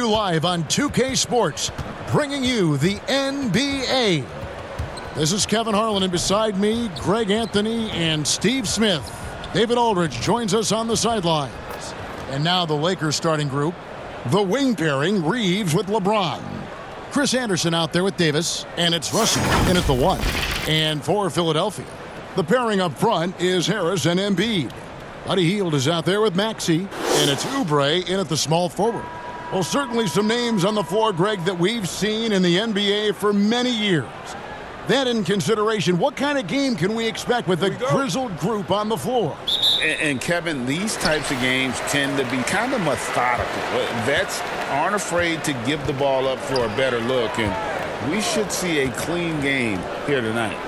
you live on 2K Sports, bringing you the NBA. This is Kevin Harlan, and beside me, Greg Anthony and Steve Smith. David Aldridge joins us on the sidelines. And now the Lakers starting group. The wing pairing, Reeves with LeBron. Chris Andersen out there with Davis, and it's Russell in at the 1. And for Philadelphia, the pairing up front is Harris and Embiid. Buddy Hield is out there with Maxey, and it's Oubre in at the small forward. Well, certainly some names on the floor, Greg, that we've seen in the NBA for many years. That in consideration, what kind of game can we expect with the grizzled group on the floor? And Kevin, these types of games tend to be kind of methodical. Vets aren't afraid to give the ball up for a better look, and we should see a clean game here tonight.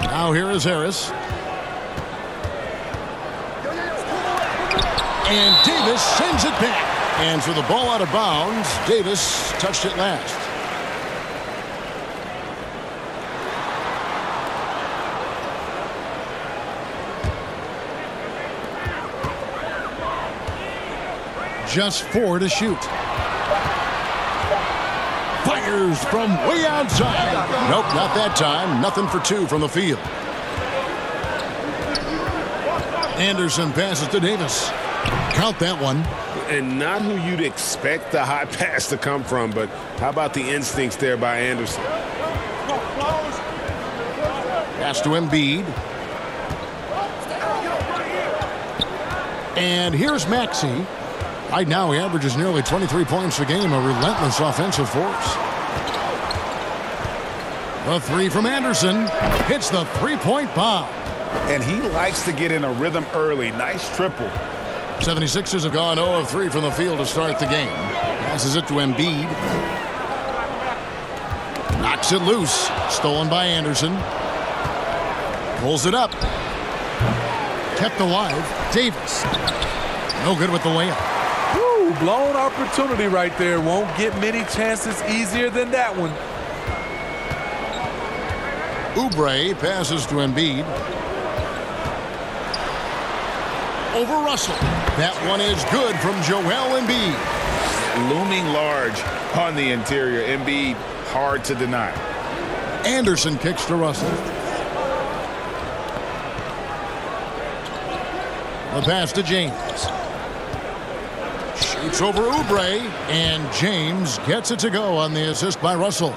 Now here is Harris. And Davis sends it back. And so the ball out of bounds. Davis touched it last. Just 4 to shoot. Fires from way outside. Nope, not that time. Nothing for 2 from the field. Andersen passes to Davis. Count that one. And not who you'd expect the high pass to come from, but how about the instincts there by Andersen? Pass to Embiid. And here's Maxey. Right now he averages nearly 23 points a game, a relentless offensive force. The 3 from Andersen hits the three-point bomb. And he likes to get in a rhythm early. Nice triple. 76ers have gone 0 of 3 from the field to start the game. Passes it to Embiid. Knocks it loose. Stolen by Andersen. Pulls it up. Kept alive. Davis. No good with the layup. Woo, blown opportunity right there. Won't get many chances easier than that one. Oubre passes to Embiid. Over Russell. That one is good from Joel Embiid. Looming large on the interior. Embiid, hard to deny. Andersen kicks to Russell. The pass to James. Shoots over Oubre, and James gets it to go on the assist by Russell.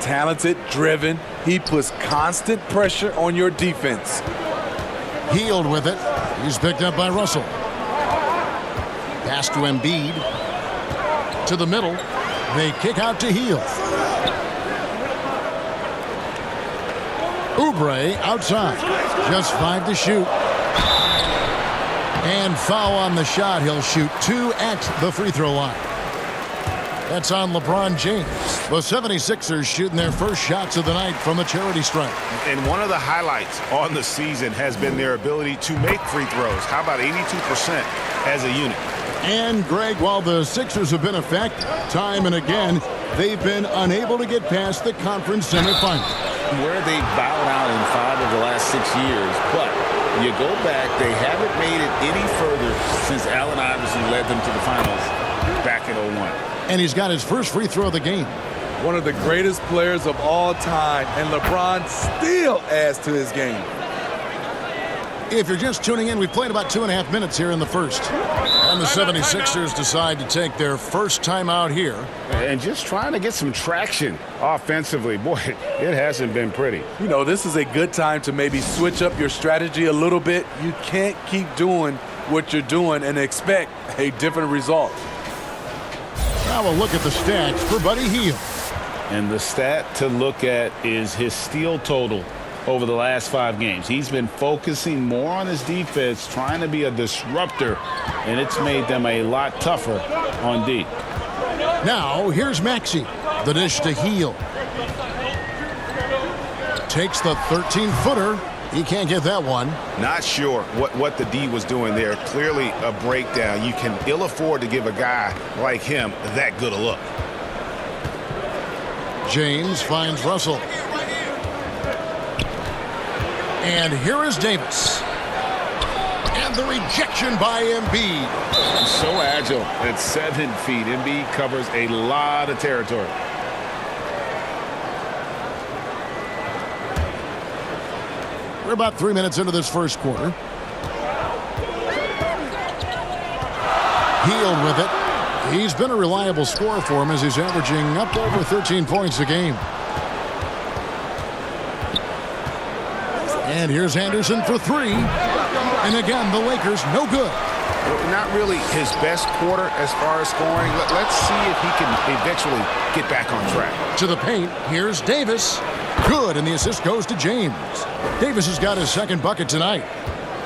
Talented, driven. He puts constant pressure on your defense. Hield with it. He's picked up by Russell. Pass to Embiid. To the middle. They kick out to Hield. Oubre outside. Just 5 to shoot. And foul on the shot. He'll shoot 2 at the free throw line. That's on LeBron James. The 76ers shooting their first shots of the night from the charity stripe. And one of the highlights on the season has been their ability to make free throws. How about 82% as a unit? And, Greg, while the Sixers have been effective time and again, they've been unable to get past the conference semifinals. Where they've bowed out in 5 of the last 6 years. But you go back, they haven't made it any further since Allen Iverson led them to the finals back in 01. And he's got his first free throw of the game. One of the greatest players of all time, and LeBron still adds to his game. If you're just tuning in, we've played about 2.5 minutes here in the first. And the 76ers decide to take their first time out here. And just trying to get some traction offensively. Boy, it hasn't been pretty. You know, this is a good time to maybe switch up your strategy a little bit. You can't keep doing what you're doing and expect a different result. Now we'll look at the stats for Buddy Hield. And the stat to look at is his steal total over the last 5 games. He's been focusing more on his defense, trying to be a disruptor, and it's made them a lot tougher on D. Now here's Maxey. The dish to Hield. Takes the 13-footer. He can't get that one. Not sure what the D was doing there. Clearly a breakdown. You can ill afford to give a guy like him that good a look. James finds Russell. And here is Davis. And And the rejection by Embiid. So agile at 7 feet. Embiid covers a lot of territory. We're about 3 minutes into this first quarter. Healed with it. He's been a reliable scorer for him as he's averaging up over 13 points a game. And here's Andersen for 3. And again, the Lakers no good. Not really his best quarter as far as scoring. Let's see if he can eventually get back on track. To the paint, here's Davis. Good, and the assist goes to James. Davis has got his second bucket tonight.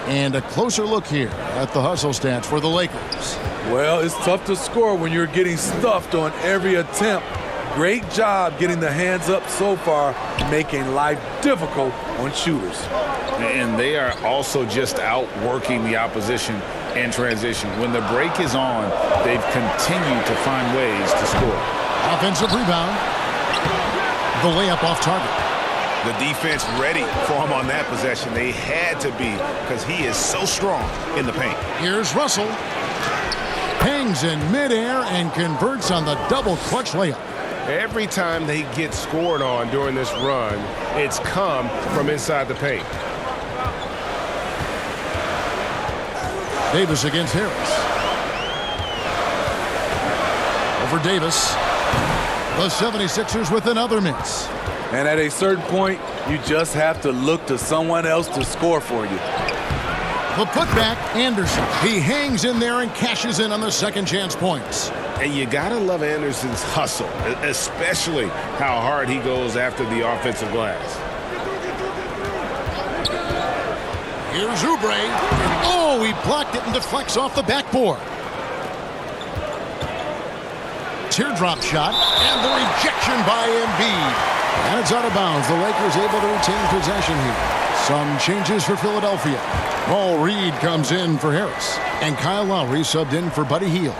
And a closer look here at the hustle stats for the Lakers. Well, it's tough to score when you're getting stuffed on every attempt. Great job getting the hands up so far, making life difficult on shooters. And they are also just outworking the opposition in transition. When the break is on, they've continued to find ways to score. Offensive rebound. The layup off target. The defense ready for him on that possession. They had to be because he is so strong in the paint. Here's Russell. Hangs in midair and converts on the double clutch layup. Every time they get scored on during this run, it's come from inside the paint. Davis against Harris. Over Davis. The 76ers with another miss. And at a certain point, you just have to look to someone else to score for you. The putback, Andersen. He hangs in there and cashes in on the second chance points. And you got to love Anderson's hustle, especially how hard he goes after the offensive glass. Here's Oubre. Oh, he blocked it and deflects off the backboard. Teardrop shot, and the rejection by Embiid. And it's out of bounds. The Lakers able to retain possession here. Some changes for Philadelphia. Paul Reed comes in for Harris. And Kyle Lowry subbed in for Buddy Hield.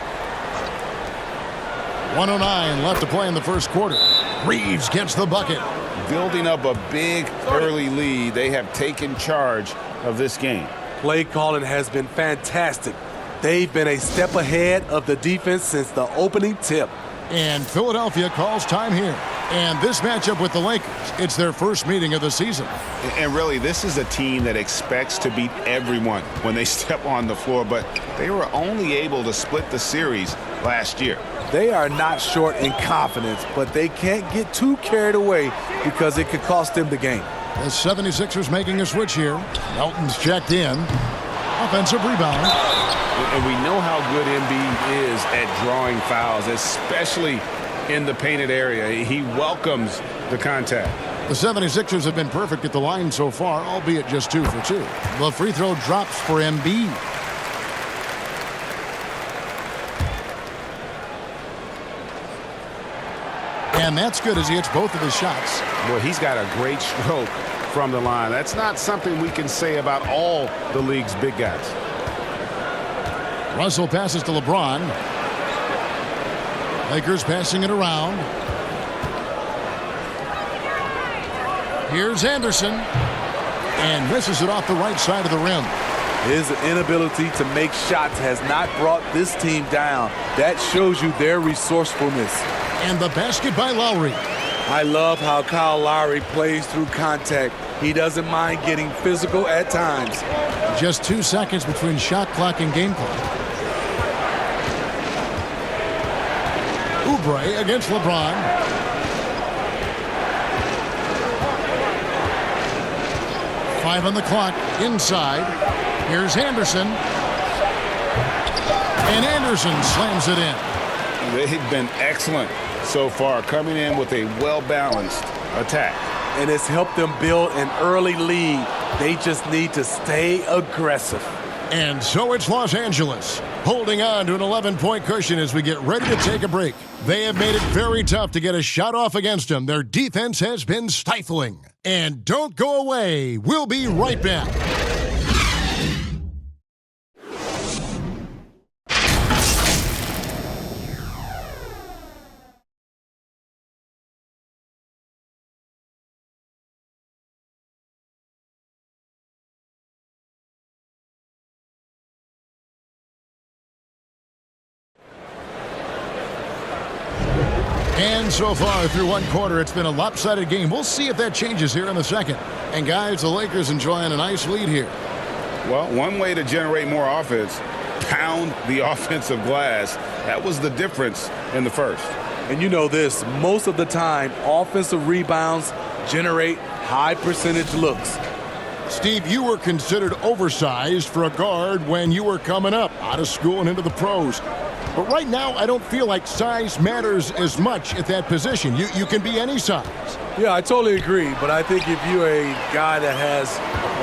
1:09 left to play in the first quarter. Reeves gets the bucket. Building up a big early lead, they have taken charge of this game. Play calling has been fantastic. They've been a step ahead of the defense since the opening tip. And Philadelphia calls time here. And this matchup with the Lakers, it's their first meeting of the season. And really, this is a team that expects to beat everyone when they step on the floor, but they were only able to split the series last year. They are not short in confidence, but they can't get too carried away because it could cost them the game. The 76ers making a switch here. Melton's checked in. Offensive rebound. And we know how good Embiid is at drawing fouls, especially in the painted area. He welcomes the contact. The 76ers have been perfect at the line so far, albeit just 2 for 2. The free throw drops for Embiid. And that's good as he hits both of his shots. Well, he's got a great stroke from the line. That's not something we can say about all the league's big guys. Russell passes to LeBron. Lakers passing it around. Here's Andersen. And misses it off the right side of the rim. His inability to make shots has not brought this team down. That shows you their resourcefulness. And the basket by Lowry. I love how Kyle Lowry plays through contact. He doesn't mind getting physical at times. Just 2 seconds between shot clock and game clock. Oubre against LeBron. Five on the clock, inside. Here's Andersen. And Andersen slams it in. They've been excellent so far, coming in with a well-balanced attack. And it's helped them build an early lead. They just need to stay aggressive. And so it's Los Angeles, holding on to an 11-point cushion as we get ready to take a break. They have made it very tough to get a shot off against them. Their defense has been stifling. And don't go away. We'll be right back. And so far through one quarter, it's been a lopsided game. We'll see if that changes here in the second. And guys, the Lakers enjoying a nice lead here. Well, one way to generate more offense, pound the offensive glass. That was the difference in the first. And you know this, most of the time, offensive rebounds generate high percentage looks. Steve, you were considered oversized for a guard when you were coming up out of school and into the pros. But right now, I don't feel like size matters as much at that position. You can be any size. Yeah, I totally agree. But I think if you're a guy that has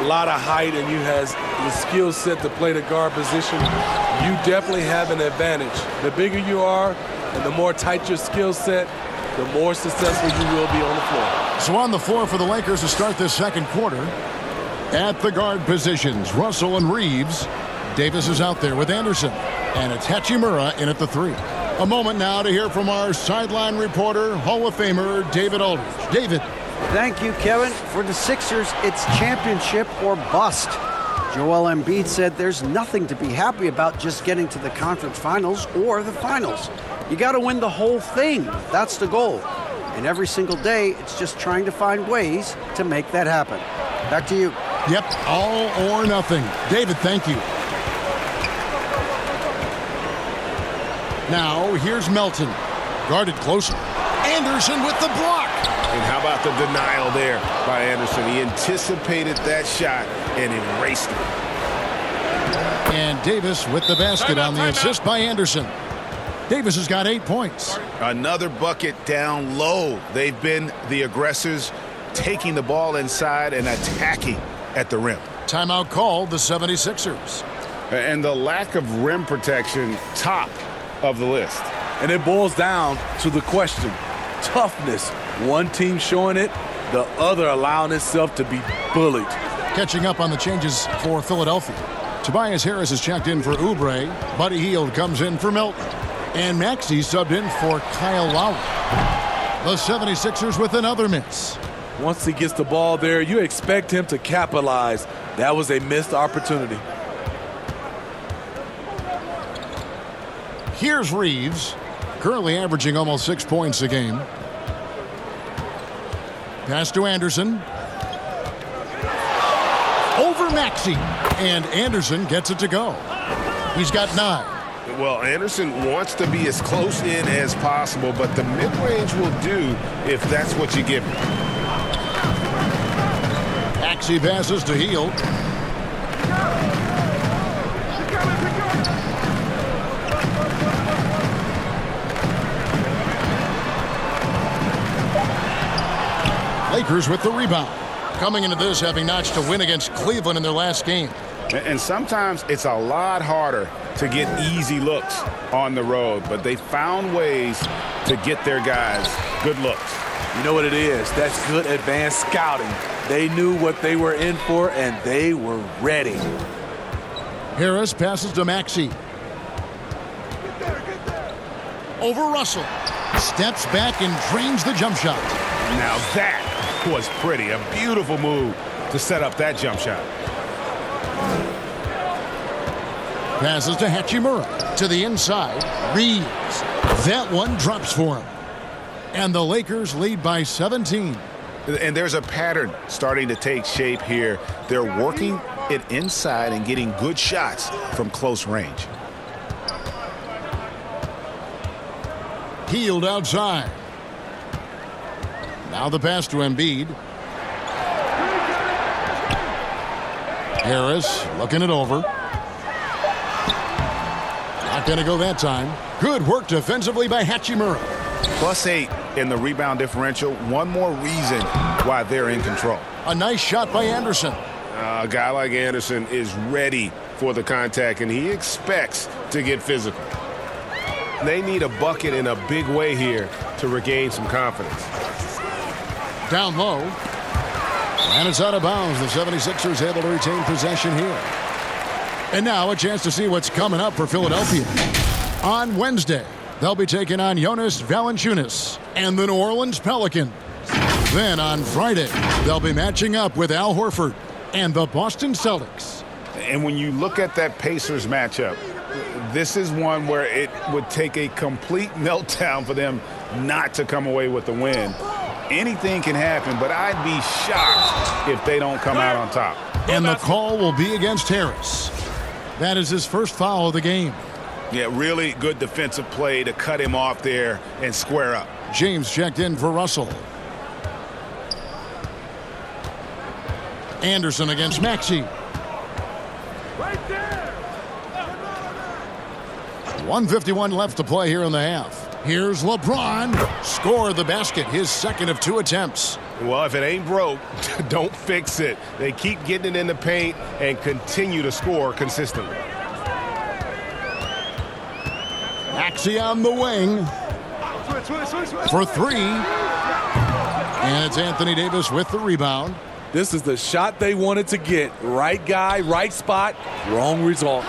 a lot of height and you has the skill set to play the guard position, you definitely have an advantage. The bigger you are and the more tight your skill set, the more successful you will be on the floor. So on the floor for the Lakers to start this second quarter, at the guard positions, Russell and Reeves. Davis is out there with Andersen. And it's Hachimura in at the 3. A moment now to hear from our sideline reporter, Hall of Famer David Aldridge. David. Thank you, Kevin. For the Sixers, it's championship or bust. Joel Embiid said there's nothing to be happy about just getting to the conference finals or the finals. You got to win the whole thing. That's the goal. And every single day, it's just trying to find ways to make that happen. Back to you. Yep, all or nothing. David, thank you. Now, here's Melton. Guarded closer. Andersen with the block. And how about the denial there by Andersen? He anticipated that shot and erased it. And Davis with the basket on the assist by Andersen. Davis has got 8 points. Another bucket down low. They've been the aggressors, taking the ball inside and attacking at the rim. Timeout called the 76ers. And the lack of rim protection, top of the list. And it boils down to the question, toughness. One team showing it, the other allowing itself to be bullied. Catching up on the changes for Philadelphia. Tobias Harris is checked in for Oubre. Buddy Hield comes in for Melton. And Maxey subbed in for Kyle Lowry. The 76ers with another miss. Once he gets the ball there, you expect him to capitalize. That was a missed opportunity. Here's Reeves, currently averaging almost 6 points a game. Pass to Andersen. Over Maxey. And Andersen gets it to go. He's got 9. Well, Andersen wants to be as close in as possible, but the mid-range will do if that's what you give him. Maxey passes to Hield. Lakers with the rebound. Coming into this having notched a win against Cleveland in their last game. And sometimes it's a lot harder to get easy looks on the road, but they found ways to get their guys good looks. You know what it is? That's good advanced scouting. They knew what they were in for, and they were ready. Harris passes to Maxey. Over Russell. Steps back and drains the jump shot. Now that was pretty. A beautiful move to set up that jump shot. Passes to Hachimura. To the inside. Reeves. That one drops for him. And the Lakers lead by 17. And there's a pattern starting to take shape here. They're working it inside and getting good shots from close range. Hield outside. Now the pass to Embiid. Harris looking it over. Not going to go that time. Good work defensively by Hachimura. +8 in the rebound differential. One more reason why they're in control. A nice shot by Andersen. A guy like Andersen is ready for the contact, and he expects to get physical. They need a bucket in a big way here to regain some confidence. Down low. And it's out of bounds. The 76ers able to retain possession here. And now a chance to see what's coming up for Philadelphia. On Wednesday, they'll be taking on Jonas Valanciunas and the New Orleans Pelicans. Then on Friday, they'll be matching up with Al Horford and the Boston Celtics. And when you look at that Pacers matchup, This is one where it would take a complete meltdown for them not to come away with the win. Anything can happen, but I'd be shocked if they don't come out on top. And the call will be against Harris. That is his first foul of the game. Yeah, really good defensive play to cut him off there and square up. James checked in for Russell. Andersen against Maxey. Right there. 1:51 left to play here in the half. Here's LeBron. Scored the basket, his second of 2 attempts. Well, if it ain't broke, don't fix it. They keep getting it in the paint and continue to score consistently. Maxey on the wing for 3. And it's Anthony Davis with the rebound. This is the shot they wanted to get. Right guy, right spot, wrong result.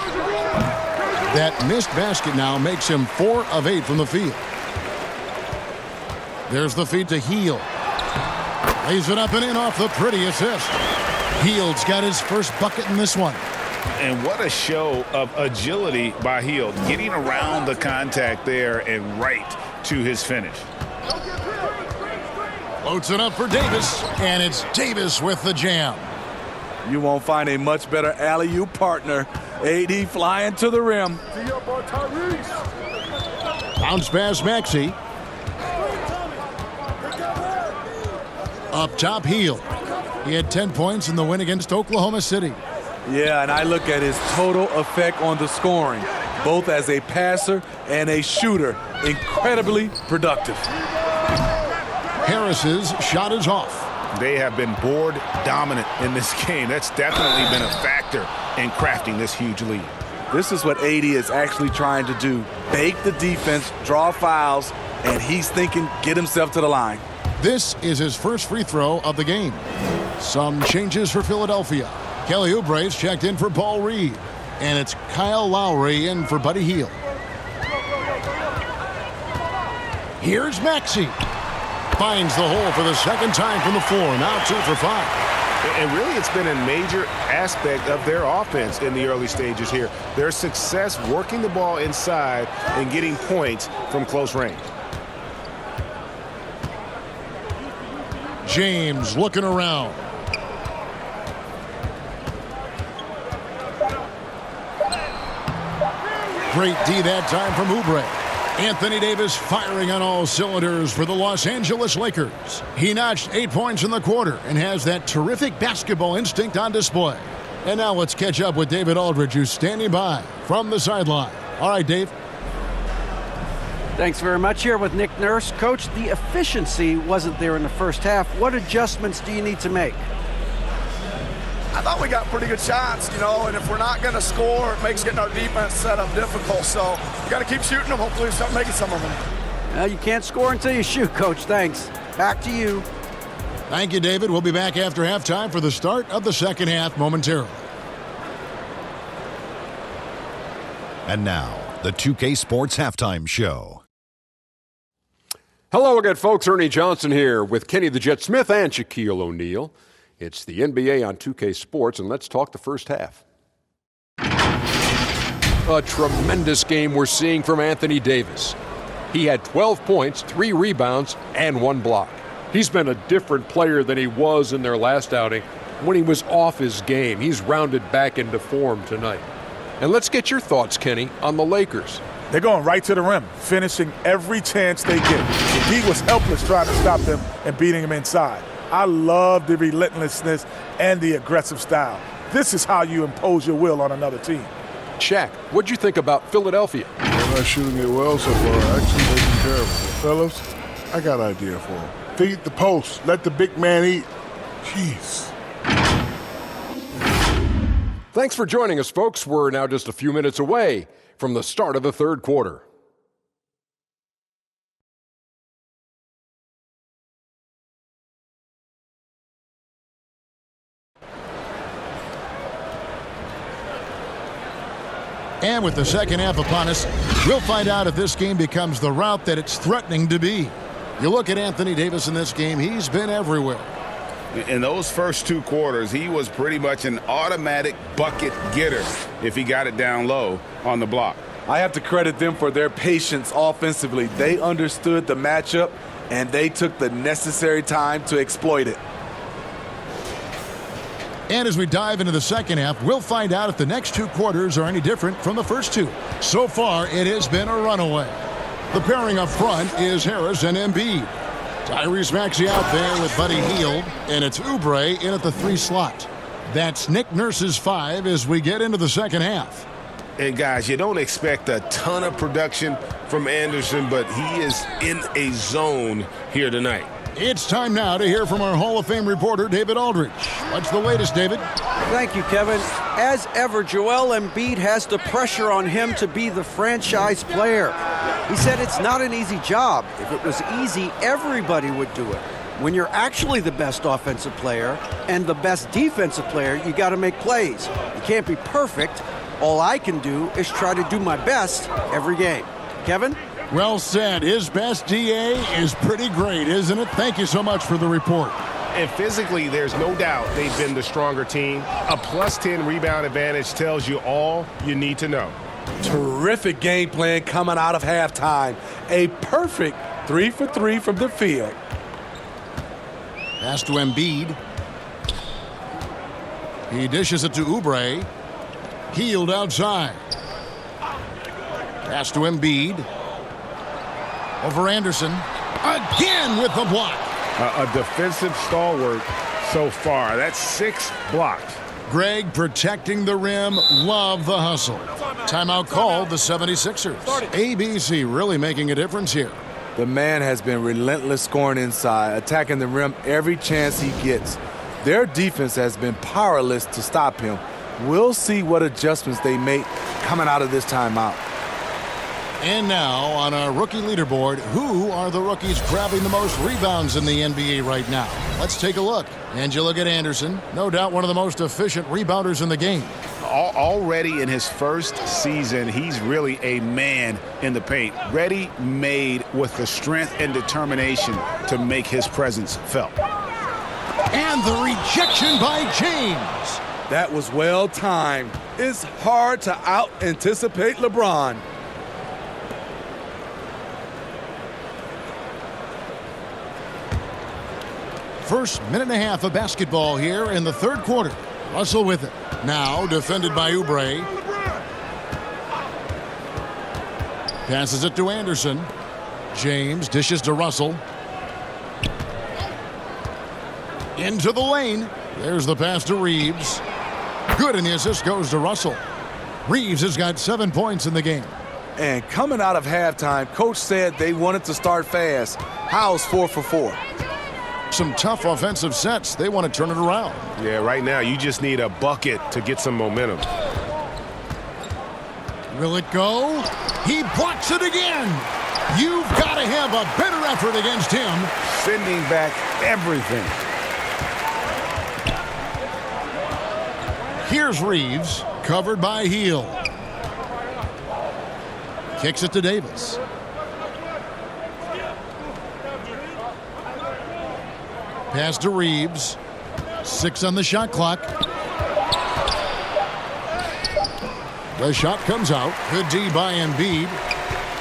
That missed basket now makes him 4 of 8 from the field. There's the feed to Hield. Lays it up and in off the pretty assist. Hield's got his first bucket in this one. And what a show of agility by Hield, getting around the contact there and right to his finish. Floats it up for Davis, and it's Davis with the jam. You won't find a much better alley-oop partner. AD flying to the rim. Bounce pass Maxey. Up top, Hield. He had 10 points in the win against Oklahoma City. Yeah, and I look at his total effect on the scoring, both as a passer and a shooter. Incredibly productive. Harris's shot is off. They have been board dominant in this game. That's definitely been a factor in crafting this huge lead. This is what AD is actually trying to do. Bake the defense, draw fouls, and he's thinking get himself to the line. This is his first free throw of the game. Some changes for Philadelphia. Kelly Oubre's checked in for Paul Reed. And it's Kyle Lowry in for Buddy Hield. Here's Maxey. Finds the hole for the second time from the floor. Now 2 for 5. And really, it's been a major aspect of their offense in the early stages here. Their success working the ball inside and getting points from close range. James looking around. Great D that time from Oubre. Anthony Davis firing on all cylinders for the Los Angeles Lakers. He notched 8 points in the quarter and has that terrific basketball instinct on display. And now let's catch up with David Aldridge, who's standing by from the sideline. All right, Dave. Thanks very much. Here with Nick Nurse. Coach, the efficiency wasn't there in the first half. What adjustments do you need to make? I thought we got pretty good shots, and if we're not going to score, it makes getting our defense set up difficult. So you got to keep shooting them. Hopefully we start making some of them. Well, you can't score until you shoot, Coach. Thanks. Back to you. Thank you, David. We'll be back after halftime for the start of the second half momentarily. And now, the 2K Sports Halftime Show. Hello again, folks. Ernie Johnson here with Kenny the Jet Smith and Shaquille O'Neal. It's the NBA on 2K Sports, and let's talk the first half. A tremendous game we're seeing from Anthony Davis. He had 12 points, 3 rebounds, and 1 block. He's been a different player than he was in their last outing when he was off his game. He's rounded back into form tonight. And let's get your thoughts, Kenny, on the Lakers. They're going right to the rim, finishing every chance they get. The D was helpless trying to stop them and beating them inside. I love the relentlessness and the aggressive style. This is how you impose your will on another team. Shaq, what'd you think about Philadelphia? They're not shooting it well so far. Actually taking care of it. Fellas, I got an idea for them. Feed the post. Let the big man eat. Jeez. Thanks for joining us, folks. We're now just a few minutes away from the start of the third quarter. And with the second half upon us, we'll find out if this game becomes the route that it's threatening to be. You look at Anthony Davis in this game, he's been everywhere. In those first 2 quarters, he was pretty much an automatic bucket getter if he got it down low on the block. I have to credit them for their patience offensively. They understood the matchup, and they took the necessary time to exploit it. And as we dive into the second half, we'll find out if the next two quarters are any different from the first two. So far, it has been a runaway. The pairing up front is Harris and Embiid. Tyrese Maxey out there with Buddy Hield, and it's Oubre in at the 3 slot. That's Nick Nurse's 5 as we get into the second half. And guys, you don't expect a ton of production from Andersen, but he is in a zone here tonight. It's time now to hear from our Hall of Fame reporter, David Aldridge. What's the latest, David? Thank you, Kevin. As ever, Joel Embiid has the pressure on him to be the franchise player. He said it's not an easy job. If it was easy, everybody would do it. When you're actually the best offensive player and the best defensive player, you got to make plays. You can't be perfect. All I can do is try to do my best every game. Kevin? Well said. His best DA is pretty great, isn't it? Thank you so much for the report. And physically, there's no doubt they've been the stronger team. A +10 rebound advantage tells you all you need to know. Terrific game plan coming out of halftime. A perfect 3 for 3 from the field. Pass to Embiid. He dishes it to Oubre. Hield outside. Pass to Embiid. Over Andersen. Again with the block. A defensive stalwart so far. That's 6 blocks. Greg protecting the rim. Love the hustle. Timeout called the 76ers. ABC really making a difference here. The man has been relentless scoring inside, attacking the rim every chance he gets. Their defense has been powerless to stop him. We'll see what adjustments they make coming out of this timeout. And now on our rookie leaderboard, who are the rookies grabbing the most rebounds in the NBA right now? Let's take a look. And you look at Andersen, no doubt one of the most efficient rebounders in the game. Already in his first season, he's really a man in the paint, ready-made with the strength and determination to make his presence felt. And the rejection by James. That was well timed. It's hard to out-anticipate LeBron. First minute and a half of basketball here in the third quarter. Russell with it. Now defended by Oubre. Passes it to Andersen. James dishes to Russell. Into the lane. There's the pass to Reeves. Good, and the assist goes to Russell. Reeves has got 7 points in the game. And coming out of halftime, Coach said they wanted to start fast. How's 4 for 4? Some tough offensive sets. They want to turn it around. Yeah, right now you just need a bucket to get some momentum. Will it go? He blocks it again. You've got to have a better effort against him. Sending back everything. Here's Reeves, covered by Hield. Kicks it to Davis. Pass to Reeves. 6 on the shot clock. The shot comes out. Good D by Embiid.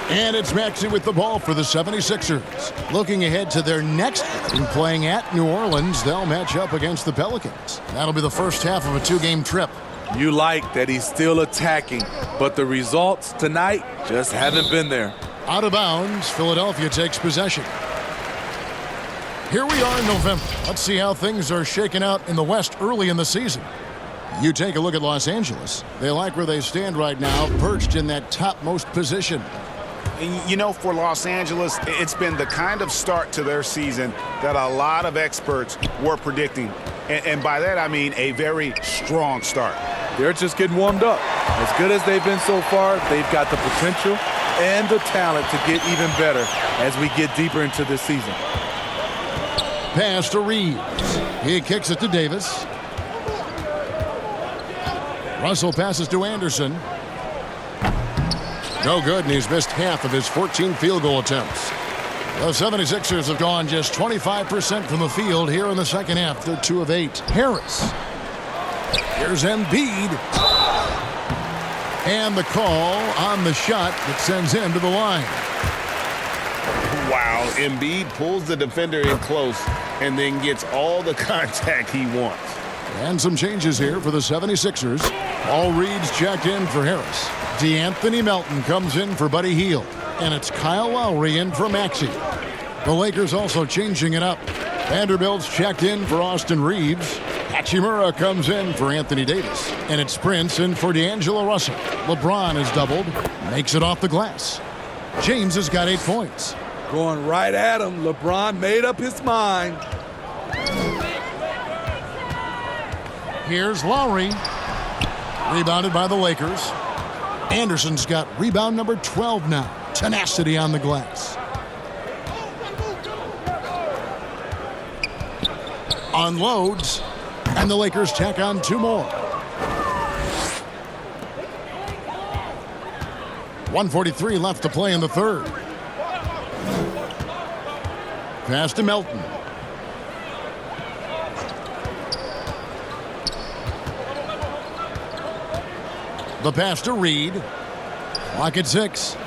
And it's Maxey with the ball for the 76ers. Looking ahead to their next game, playing at New Orleans, they'll match up against the Pelicans. That'll be the first half of a 2-game trip. You like that he's still attacking, but the results tonight just haven't been there. Out of bounds, Philadelphia takes possession. Here we are in November. Let's see how things are shaking out in the West early in the season. You take a look at Los Angeles. They like where they stand right now, perched in that topmost position. You know, for Los Angeles, it's been the kind of start to their season that a lot of experts were predicting. And by that, I mean a very strong start. They're just getting warmed up. As good as they've been so far, they've got the potential and the talent to get even better as we get deeper into this season. Pass to Reeves. He kicks it to Davis. Russell passes to Andersen. No good, and he's missed half of his 14 field goal attempts. The 76ers have gone just 25% from the field here in the second half. They're 2 of 8. Harris. Here's Embiid. And the call on the shot that sends him to the line. Wow, Embiid pulls the defender in close and then gets all the contact he wants. And some changes here for the 76ers. Paul Reed's checked in for Harris. DeAnthony Melton comes in for Buddy Hield. And it's Kyle Lowry in for Maxey. The Lakers also changing it up. Vanderbilt's checked in for Austin Reeves. Hachimura comes in for Anthony Davis. And it's Prince in for D'Angelo Russell. LeBron is doubled. Makes it off the glass. James has got 8 points. Going right at him. LeBron made up his mind. Here's Lowry. Rebounded by the Lakers. Andersen's got rebound number 12 now. Tenacity on the glass. Unloads. And the Lakers tack on 2 more. 1:43 left to play in the third. Pass to Melton. The pass to Reed. Clock at 6.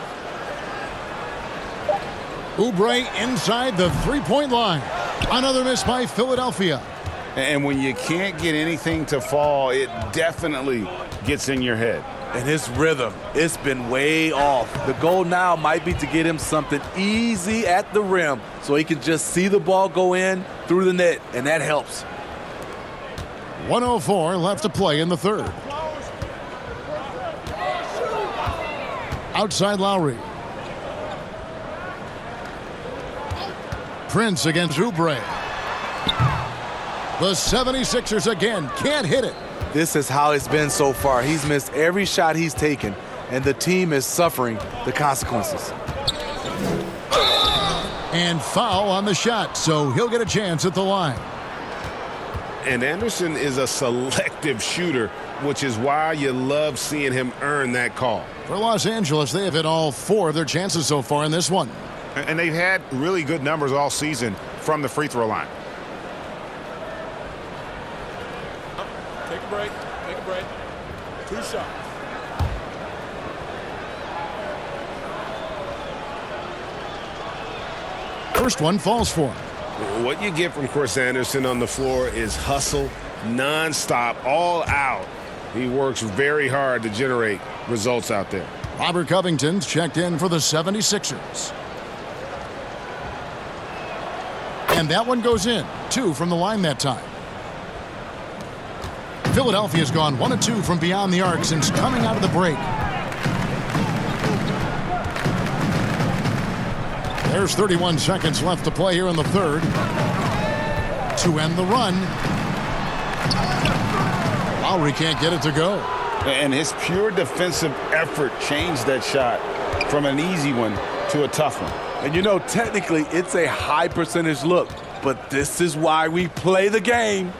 Oubre inside the three-point line. Another miss by Philadelphia. And when you can't get anything to fall, it definitely gets in your head. And his rhythm, it's been way off. The goal now might be to get him something easy at the rim so he can just see the ball go in through the net, and that helps. 1:04 left to play in the third. Outside Lowry. Prince against Oubre. The 76ers again can't hit it. This is how it's been so far. He's missed every shot he's taken, and the team is suffering the consequences. And foul on the shot, so he'll get a chance at the line. And Andersen is a selective shooter, which is why you love seeing him earn that call. For Los Angeles, they have hit all 4 of their chances so far in this one. And they've had really good numbers all season from the free throw line. Take a break. Take a break. 2 shots. First one falls for him. What you get from Chris Andersen on the floor is hustle, nonstop, all out. He works very hard to generate results out there. Robert Covington's checked in for the 76ers. And that one goes in. 2 from the line that time. Philadelphia's gone 1 of 2 from beyond the arc since coming out of the break. There's 31 seconds left to play here in the third. To end the run. Lowry can't get it to go. And his pure defensive effort changed that shot from an easy one to a tough one. And you know, technically, it's a high percentage look, but this is why we play the game.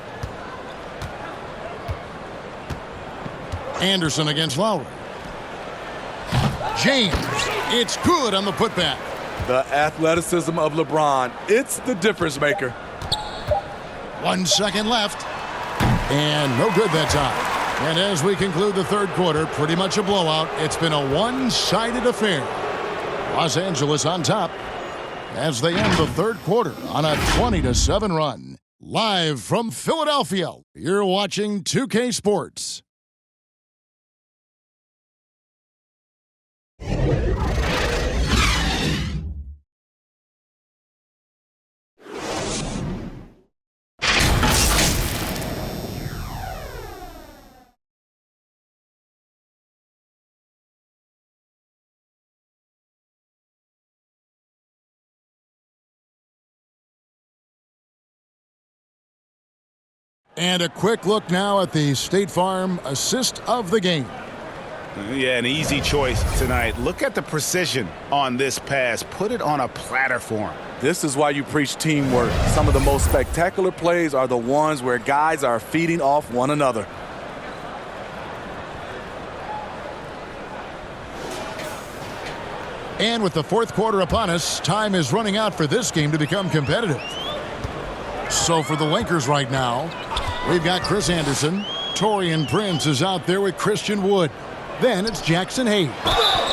Andersen against Lowry. James, it's good on the putback. The athleticism of LeBron, it's the difference maker. 1 second left. And no good that time. And as we conclude the third quarter, pretty much a blowout. It's been a one-sided affair. Los Angeles on top as they end the third quarter on a 20-7 run. Live from Philadelphia, you're watching 2K Sports. And a quick look now at the State Farm assist of the game. Yeah, an easy choice tonight. Look at the precision on this pass. Put it on a platter for him. This is why you preach teamwork. Some of the most spectacular plays are the ones where guys are feeding off one another. And with the fourth quarter upon us, time is running out for this game to become competitive. So for the Lakers right now, we've got Chris Andersen. Taurean Prince is out there with Christian Wood. Then it's Jackson Hayes.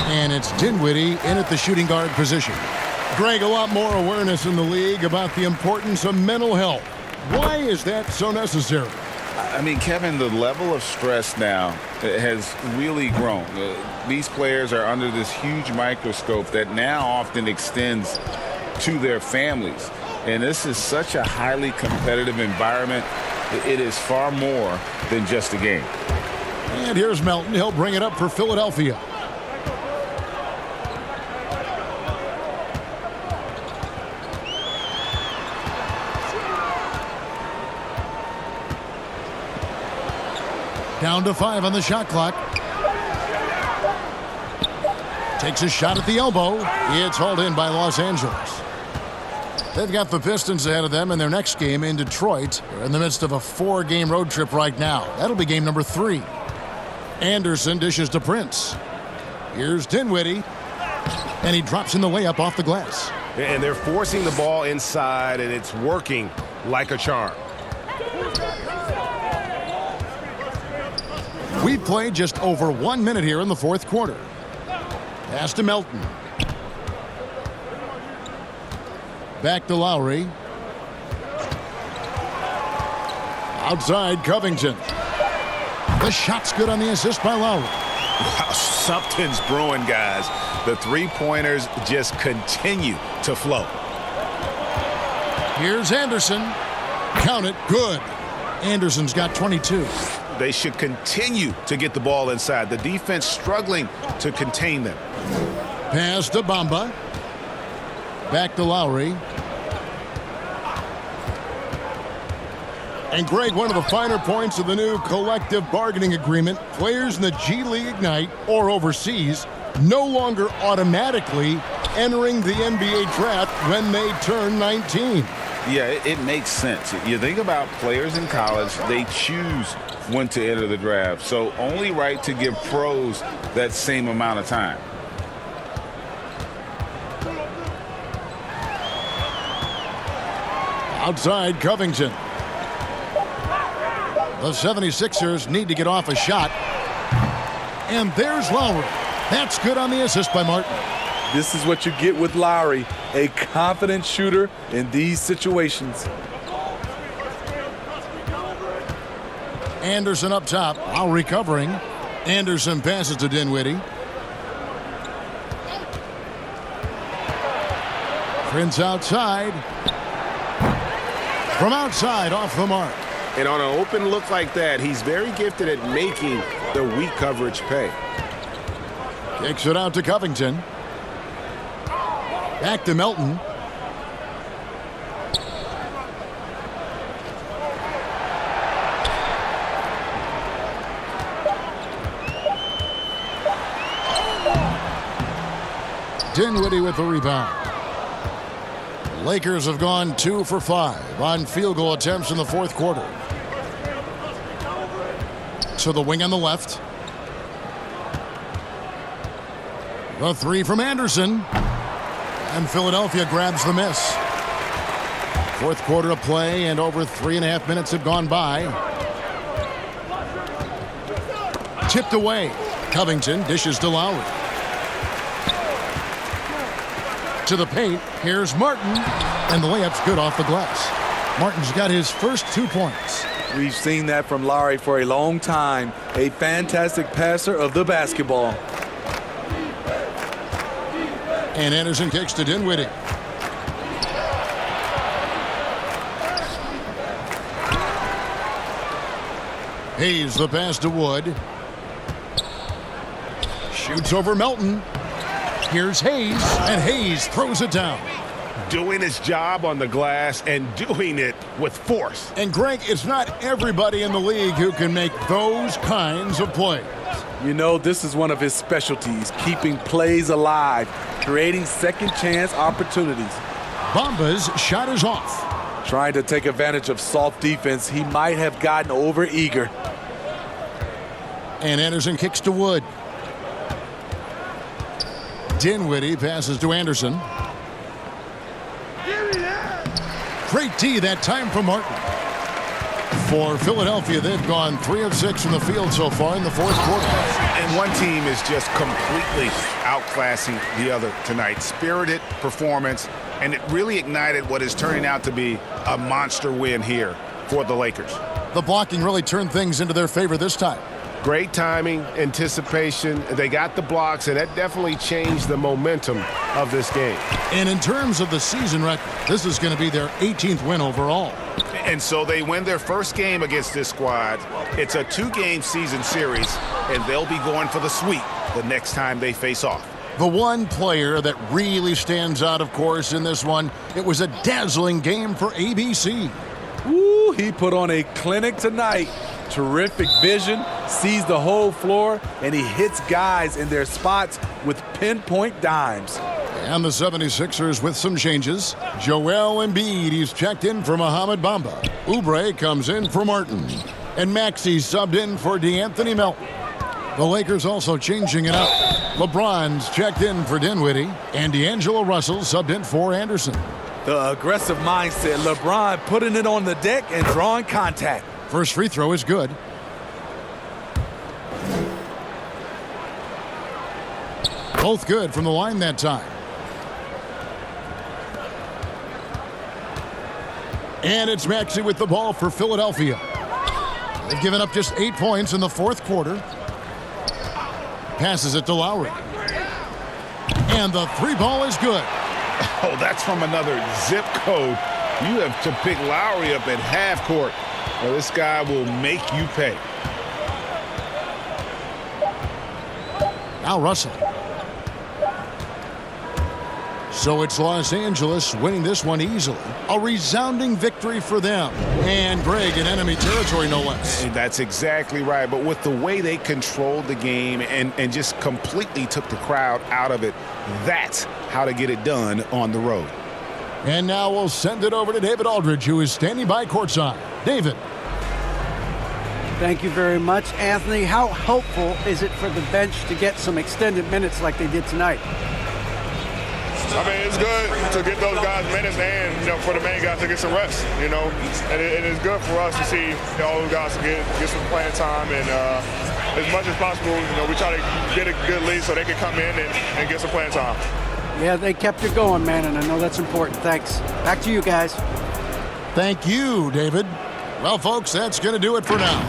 And it's Dinwiddie in at the shooting guard position. Greg, a lot more awareness in the league about the importance of mental health. Why is that so necessary? I mean, Kevin, the level of stress now has really grown. These players are under this huge microscope that now often extends to their families. And this is such a highly competitive environment. It is far more than just a game. And here's Melton. He'll bring it up for Philadelphia. Down to 5 on the shot clock. Takes a shot at the elbow. It's hauled in by Los Angeles. They've got the Pistons ahead of them in their next game in Detroit. They're in the midst of a 4-game road trip right now. That'll be game number 3. Andersen dishes to Prince. Here's Dinwiddie. And he drops in the layup off the glass. And they're forcing the ball inside, and it's working like a charm. We've played just over 1 minute here in the fourth quarter. Pass to Melton. Back to Lowry. Outside Covington. The shot's good on the assist by Lowry. Wow, something's brewing, guys. The three-pointers just continue to flow. Here's Andersen. Count it. Good. Andersen's got 22. They should continue to get the ball inside. The defense struggling to contain them. Pass to Bamba. Back to Lowry. And Greg, one of the finer points of the new collective bargaining agreement, players in the G League Ignite or overseas no longer automatically entering the NBA draft when they turn 19. Yeah, it makes sense. You think about players in college, they choose when to enter the draft. So only right to give pros that same amount of time. Outside Covington. The 76ers need to get off a shot. And there's Lowry. That's good on the assist by Martin. This is what you get with Lowry, a confident shooter in these situations. Andersen up top. Lowry covering. Andersen passes to Dinwiddie. Prince outside. From outside, off the mark. And on an open look like that, he's very gifted at making the weak coverage pay. Kicks it out to Covington. Back to Melton. Dinwiddie with the rebound. Lakers have gone 2 for 5 on field goal attempts in the fourth quarter. To the wing on the left. The 3 from Andersen. And Philadelphia grabs the miss. Fourth quarter of play, and over 3.5 minutes have gone by. Tipped away. Covington dishes to Lowry. To the paint. Here's Martin. And the layup's good off the glass. Martin's got his first 2 points. We've seen that from Lowry for a long time. A fantastic passer of the basketball. And Andersen kicks to Dinwiddie. Hayes the pass to Wood. Shoots over Melton. Here's Hayes, and Hayes throws it down. Doing his job on the glass and doing it with force. And Greg, it's not everybody in the league who can make those kinds of plays. You know, this is one of his specialties, keeping plays alive, creating second chance opportunities. Bamba's shot is off. Trying to take advantage of soft defense, he might have gotten over eager. And Andersen kicks to Wood. Dinwiddie passes to Andersen. Great D that time from Martin. For Philadelphia, they've gone 3 of 6 from the field so far in the fourth quarter. And one team is just completely outclassing the other tonight. Spirited performance, and it really ignited what is turning out to be a monster win here for the Lakers. The blocking really turned things into their favor this time. Great timing, anticipation. They got the blocks, and that definitely changed the momentum of this game. And in terms of the season record, this is going to be their 18th win overall. And so they win their first game against this squad. It's a 2-game season series, and they'll be going for the sweep the next time they face off. The one player that really stands out, of course, in this one, it was a dazzling game for ABC. Ooh, he put on a clinic tonight. Terrific vision, sees the whole floor, and he hits guys in their spots with pinpoint dimes. And the 76ers with some changes. Joel Embiid, he's checked in for Mohamed Bamba. Oubre comes in for Martin. And Maxey subbed in for DeAnthony Melton. The Lakers also changing it up. LeBron's checked in for Dinwiddie. And D'Angelo Russell subbed in for Andersen. The aggressive mindset, LeBron putting it on the deck and drawing contact. First free throw is good. Both good from the line that time. And it's Maxey with the ball for Philadelphia. They've given up just 8 points in the fourth quarter. Passes it to Lowry. And the 3-ball is good. Oh, that's from another zip code. You have to pick Lowry up at half court. Well, this guy will make you pay. Now Russell. So it's Los Angeles winning this one easily. A resounding victory for them. And Greg in enemy territory, no less. And that's exactly right. But with the way they controlled the game and just completely took the crowd out of it, that's how to get it done on the road. And now we'll send it over to David Aldridge, who is standing by courtside. David. Thank you very much, Anthony. How helpful is it for the bench to get some extended minutes like they did tonight? I mean, it's good to get those guys minutes and, for the main guys to get some rest, and it is good for us to see all those guys to get some playing time, and as much as possible, we try to get a good lead so they can come in and get some playing time. Yeah, they kept it going, man, and I know that's important. Thanks. Back to you guys. Thank you, David. Well, folks, that's going to do it for now.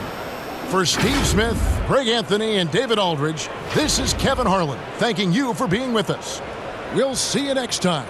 For Steve Smith, Greg Anthony, and David Aldridge, this is Kevin Harlan thanking you for being with us. We'll see you next time.